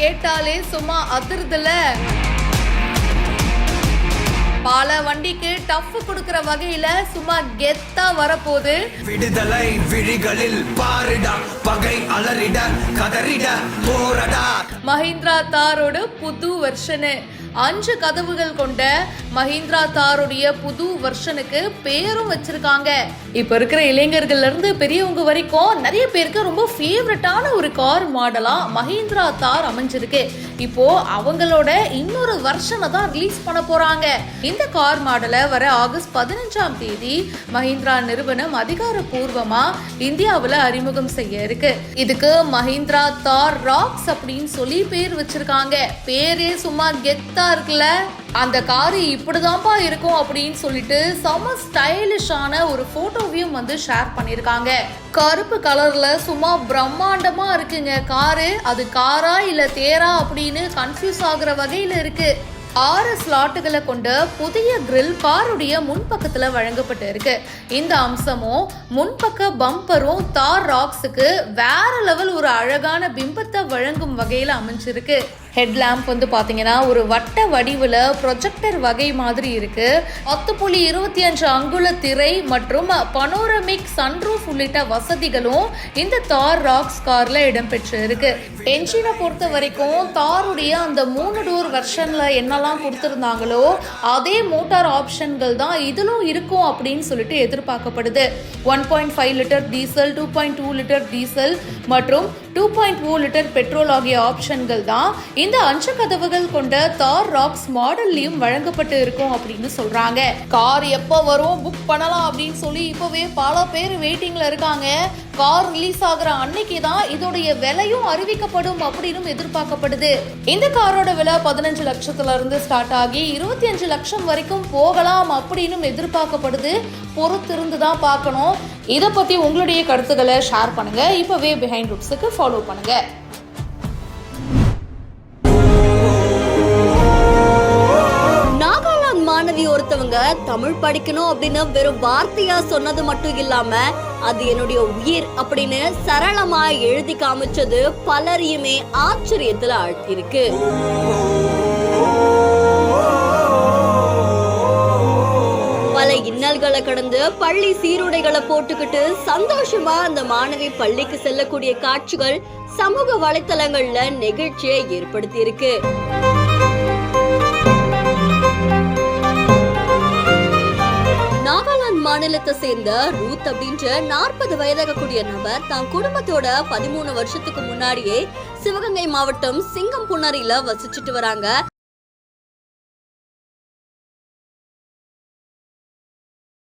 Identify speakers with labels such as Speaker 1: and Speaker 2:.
Speaker 1: கேட்டாலே சும்மா அதிர்துல. பல வண்டிக்கு டஃப் கொடுக்கிற வகையில சும்மா கெத்தா வரப்போகுது.
Speaker 2: விடுதலை விழிகளில் பாரிடா, பகை அலறிட கதறிட போரடா.
Speaker 1: மஹிந்திரா தாரோட புது வெர்ஷனு 5 கதவுகள் கொண்ட மஹிந்திரா தாருடைய புது வெர்ஷனுக்கு பேரும் வச்சிருக்காங்க. இப்ப இருக்கிற இளைஞர்கள்ல இருந்து பெரியவங்க வரைக்கும் நிறைய பேருக்கு ரொம்ப ஃபேவரட்டான ஒரு கார் மாடலா மஹிந்திரா தார் அமைஞ்சிருக்கு. இப்போ அவங்களோட இன்னொரு வெர்ஷனை தான் ரிலீஸ் பண்ண போறாங்க. இந்த கார் மாடலை வர ஆகஸ்ட் 15ஆம் தேதி மஹிந்திரா நிறுவனம் அதிகாரப்பூர்வமா இந்தியாவில் அறிமுகம் செய்ய இருக்கு. இதுக்கு மஹிந்திரா தார் ராக்ஸ் அப்படின்னு சொல்லி பேர் வச்சிருக்காங்க. பேரே சும்மா கெத்தா இருக்குல்ல. அந்த காரு இப்படிதான்ப்பா இருக்கும் அப்படின்னு சொல்லிட்டு செம ஸ்டைலிஷான ஒரு போட்டோவையும் ஷேர் பண்ணிருக்காங்க. கருப்பு கலர்ல சும்மா பிரம்மாண்டமா இருக்குங்க காரு. அது காரா இல்ல தேரா அப்படின்னு கன்ஃபியூஸ் ஆகுற வகையில இருக்கு. 6 ஸ்லாட்டுகளை கொண்ட புதிய கிரில் காருடைய முன்பக்கத்துல வழங்கப்பட்டு இருக்கு. இந்த அம்சமும் முன்பக்க பம்பரும் தார் ராக்ஸுக்கு வேற லெவல் ஒரு அழகான பிம்பத்தை வழங்கும் வகையில அமைஞ்சிருக்கு. ஹெட்லாம்ப் பாத்தீங்கன்னா ஒரு வட்ட வடிவுல ப்ரொஜெக்டர் வகை மாதிரி இருக்கு. 10.25 அங்குல திரை மற்றும் பனோரமிக் சன்ரூஃப் உள்ளிட்ட வசதிகளும் இந்த தார் ராக்ஸ் கார்ல இடம்பெற்று இருக்கு. என்ஜினை பொறுத்த வரைக்கும் தாருடைய அந்த 3 டோர் வெர்ஷன்ல என்னெல்லாம் கொடுத்திருந்தாங்களோ அதே மோட்டார் ஆப்ஷன்கள் தான் இதிலும் இருக்கும் அப்படின்னு சொல்லிட்டு எதிர்பார்க்கப்படுது. 1.5 லிட்டர் டீசல், 2.2 லிட்டர் டீசல் மற்றும் 2.0 லிட்டர் பெட்ரோல் ஆகிய ஆப்ஷன்கள் தான் இந்த 5 கதவுகள் கொண்ட தார் ராக்ஸ் மாடல்லையும் வழங்கப்பட்டு இருக்கும் அப்படின்னு சொல்றாங்க. கார் எப்போ வரும், புக் பண்ணலாம் அப்படின்னு சொல்லி இப்பவே பல பேர் வெயிட்டிங்ல இருக்காங்க. கார் ரிலீஸ் ஆகுற அன்னைக்கு தான் இதோடைய விலையும் அறிவிக்கப்படும் அப்படின்னு எதிர்பார்க்கப்படுது. இந்த காரோட விலை 15 லட்சத்துல இருந்து ஸ்டார்ட் ஆகி 25 லட்சம் வரைக்கும் போகலாம் அப்படின்னு எதிர்பார்க்கப்படுது. பொறுத்திருந்து தான் பார்க்கணும். இதை பத்தி உங்களுடைய கருத்துக்களை ஷேர் பண்ணுங்க. இப்பவே பிஹைண்ட் ரூட்ஸுக்கு ஃபாலோ பண்ணுங்க.
Speaker 3: மாணவி ஒருத்தவங்க தமிழ் படிக்கணும் அப்படின்னு வெறும் வார்த்தையா சொன்னது மட்டும் இல்லாம அது என்னுடைய உயிர் அப்படின்னு சரளமா எழுதி காமிச்சது பலரையுமே ஆச்சரியத்துல ஆழ்த்திருக்கு. பல இன்னல்களை கடந்து பள்ளி சீருடைகளை போட்டுக்கிட்டு சந்தோஷமா அந்த மாணவி பள்ளிக்கு செல்லக்கூடிய காட்சிகள் சமூக வலைத்தளங்கள்ல நெகிழ்ச்சியை ஏற்படுத்தி இருக்கு. நாகாலாந்து மாநிலத்தை சேர்ந்த ரூத் அப்படின்ற 40 வயதாகக்கூடிய நபர் தான் குடும்பத்தோட 13 வருஷத்துக்கு முன்னாடியே சிவகங்கை மாவட்டம் சிங்கம்புணரியில வசிச்சுட்டு வராங்க.